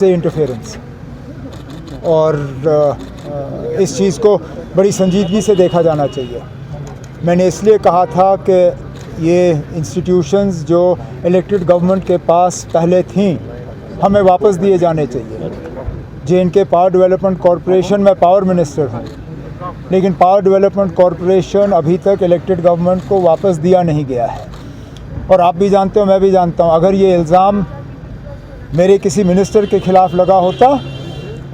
से इंटरफेरेंस, और इस चीज़ को बड़ी संजीदगी से देखा जाना चाहिए। मैंने इसलिए कहा था कि ये इंस्टीट्यूशंस जो इलेक्टेड गवर्नमेंट के पास पहले थीं हमें वापस दिए जाने चाहिए। जे.एंड.के पावर डेवलपमेंट कॉरपोरेशन में पावर मिनिस्टर हूँ, लेकिन पावर डेवलपमेंट कॉरपोरेशन अभी तक इलेक्टेड गवर्नमेंट को वापस दिया नहीं गया है। और आप भी जानते हो, मैं भी जानता हूँ, अगर ये इल्ज़ाम मेरे किसी मिनिस्टर के ख़िलाफ़ लगा होता,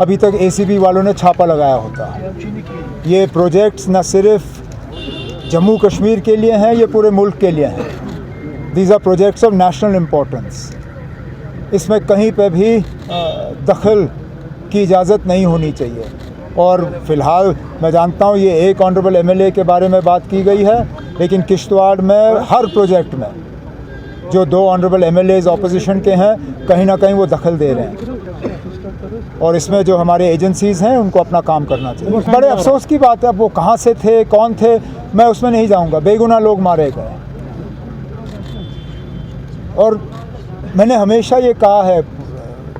अभी तक एसीबी वालों ने छापा लगाया होता। ये प्रोजेक्ट्स न सिर्फ जम्मू कश्मीर के लिए हैं, ये पूरे मुल्क के लिए हैं। These are projects of national importance. इसमें कहीं पे भी दखल की इजाज़त नहीं होनी चाहिए। और फ़िलहाल मैं जानता हूँ ये एक ऑनरेबल एमएलए के बारे में बात की गई है, लेकिन किश्तवाड़ में हर प्रोजेक्ट में जो 2 ऑनरेबल एमएलएज़ ऑपोजिशन के हैं, कहीं ना कहीं वो दखल दे रहे हैं। और इसमें जो हमारे एजेंसीज़ हैं उनको अपना काम करना चाहिए। बड़े अफसोस की बात है, अब वो कहाँ से थे, कौन थे, मैं उसमें नहीं जाऊँगा। बेगुनाह लोग मारे गए। और मैंने हमेशा ये कहा है,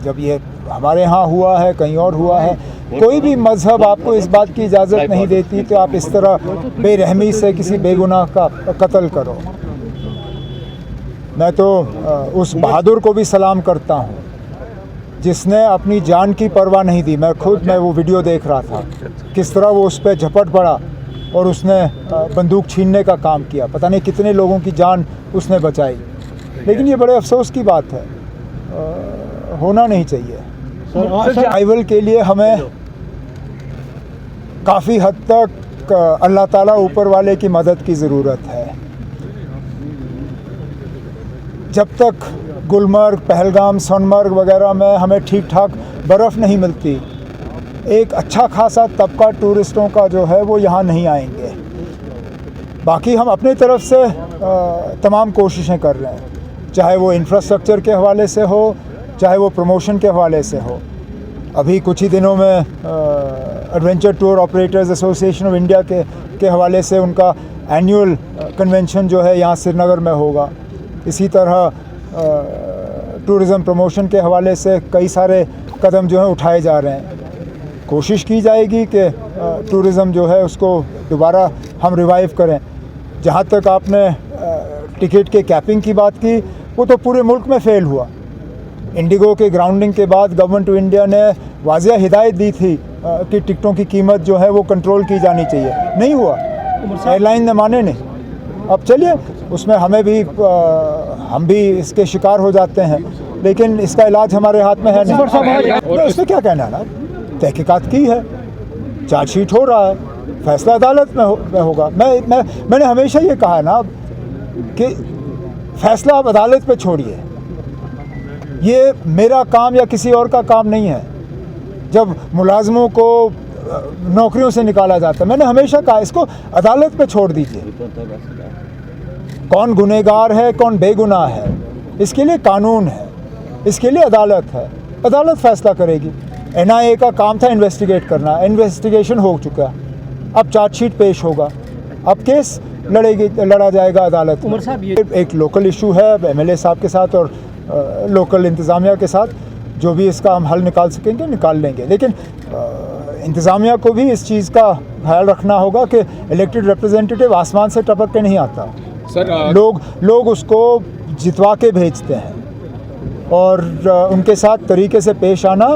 जब ये हमारे यहाँ हुआ है, कहीं और हुआ है, कोई भी मज़हब आपको इस बात की इजाज़त नहीं देती कि आप इस तरह बेरहमी से किसी बेगुनाह का कत्ल करो। मैं तो उस बहादुर को भी सलाम करता हूँ जिसने अपनी जान की परवाह नहीं दी। मैं वो वीडियो देख रहा था, किस तरह वो उस पर झपट पड़ा और उसने बंदूक छीनने का काम किया। पता नहीं कितने लोगों की जान उसने बचाई। लेकिन ये बड़े अफसोस की बात है, होना नहीं चाहिए। सर्वाइवल के लिए हमें काफ़ी हद तक अल्लाह ताला ऊपर वाले की मदद की ज़रूरत है। जब तक गुलमर्ग, पहलगाम, सोनमर्ग वगैरह में हमें ठीक ठाक बर्फ़ नहीं मिलती, एक अच्छा खासा तबका टूरिस्टों का जो है वो यहाँ नहीं आएंगे। बाकी हम अपनी तरफ से तमाम कोशिशें कर रहे हैं, चाहे वो इंफ्रास्ट्रक्चर के हवाले से हो, चाहे वो प्रमोशन के हवाले से हो। अभी कुछ ही दिनों में adventure tour operators association of India के हवाले से उनका एनुअल कन्वेंशन जो है यहाँ श्रीनगर में होगा। इसी तरह टूरिज़म प्रमोशन के हवाले से कई सारे कदम जो हैं उठाए जा रहे हैं। कोशिश की जाएगी कि टूरिज़म जो है उसको दोबारा हम रिवाइव करें। जहाँ तक आपने टिकट के कैपिंग की बात की, वो तो पूरे मुल्क में फ़ेल हुआ। इंडिगो के ग्राउंडिंग के बाद गवर्नमेंट ऑफ इंडिया ने वाज़िया हिदायत दी थी कि टिकटों की कीमत जो है वो कंट्रोल की जानी चाहिए। नहीं हुआ, एयरलाइन ने माने नहीं। अब चलिए, उसमें हम भी इसके शिकार हो जाते हैं, लेकिन इसका इलाज हमारे हाथ में है नहीं। इसमें क्या कहना है ना, तहकीकात की है, चार्जशीट हो रहा है, फैसला अदालत में होगा। मैंने हमेशा ये कहा है ना कि फैसला आप अदालत पे छोड़िए। ये मेरा काम या किसी और का काम नहीं है। जब मुलाजमों को नौकरियों से निकाला जाता है, मैंने हमेशा कहा इसको अदालत पे छोड़ दीजिए। कौन गुनहगार है, कौन बेगुनाह है, इसके लिए कानून है, इसके लिए अदालत है। अदालत फैसला करेगी। एनआईए का काम था इन्वेस्टिगेट करना, इन्वेस्टिगेशन हो चुका, अब चार्जशीट पेश होगा, अब केस लड़ा जाएगा अदालत में। एक लोकल इशू है एमएलए साहब के साथ और लोकल इंतज़ामिया के साथ, जो भी इसका हम हल निकाल सकेंगे निकाल लेंगे। लेकिन इंतज़ामिया को भी इस चीज़ का ख्याल रखना होगा कि इलेक्टेड रिप्रेजेंटेटिव आसमान से टपक के नहीं आता सर। लोग उसको जितवा के भेजते हैं और उनके साथ तरीके से पेश आना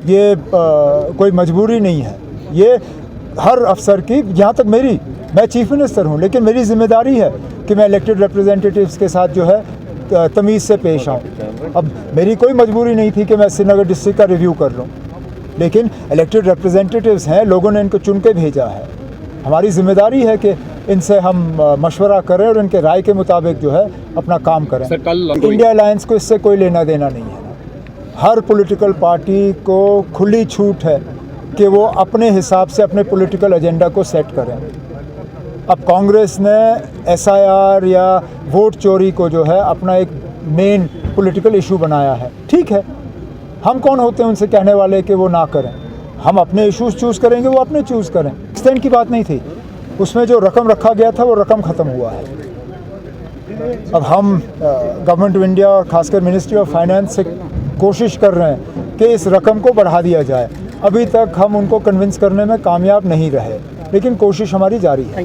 ये कोई मजबूरी नहीं है। ये हर अफसर की, यहाँ तक मैं चीफ मिनिस्टर हूँ, लेकिन मेरी जिम्मेदारी है कि मैं इलेक्टेड रिप्रेजेंटेटिव्स के साथ जो है तमीज़ से पेश आऊँ। अब मेरी कोई मजबूरी नहीं थी कि मैं श्रीनगर डिस्ट्रिक्ट का रिव्यू कर लूँ, लेकिन इलेक्टेड रिप्रेजेंटेटिव्स हैं, लोगों ने इनको चुन के भेजा है। हमारी जिम्मेदारी है कि इनसे हम मशवरा करें और इनके राय के मुताबिक जो है अपना काम करें। इंडिया अलायंस को इससे कोई लेना देना नहीं है। हर पॉलिटिकल पार्टी को खुली छूट है कि वो अपने हिसाब से अपने पॉलिटिकल एजेंडा को सेट करें। अब कांग्रेस ने एसआईआर या वोट चोरी को जो है अपना एक मेन पॉलिटिकल इशू बनाया है। ठीक है, हम कौन होते हैं उनसे कहने वाले कि वो ना करें। हम अपने इश्यूज चूज़ करेंगे, वो अपने चूज़ करें। एक्सटेंड की बात नहीं थी, उसमें जो रकम रखा गया था वो रकम ख़त्म हुआ है। अब हम गवर्नमेंट ऑफ इंडिया और ख़ासकर मिनिस्ट्री ऑफ फाइनेंस से कोशिश कर रहे हैं कि इस रकम को बढ़ा दिया जाए। अभी तक हम उनको कन्विंस करने में कामयाब नहीं रहे, लेकिन कोशिश हमारी जारी है।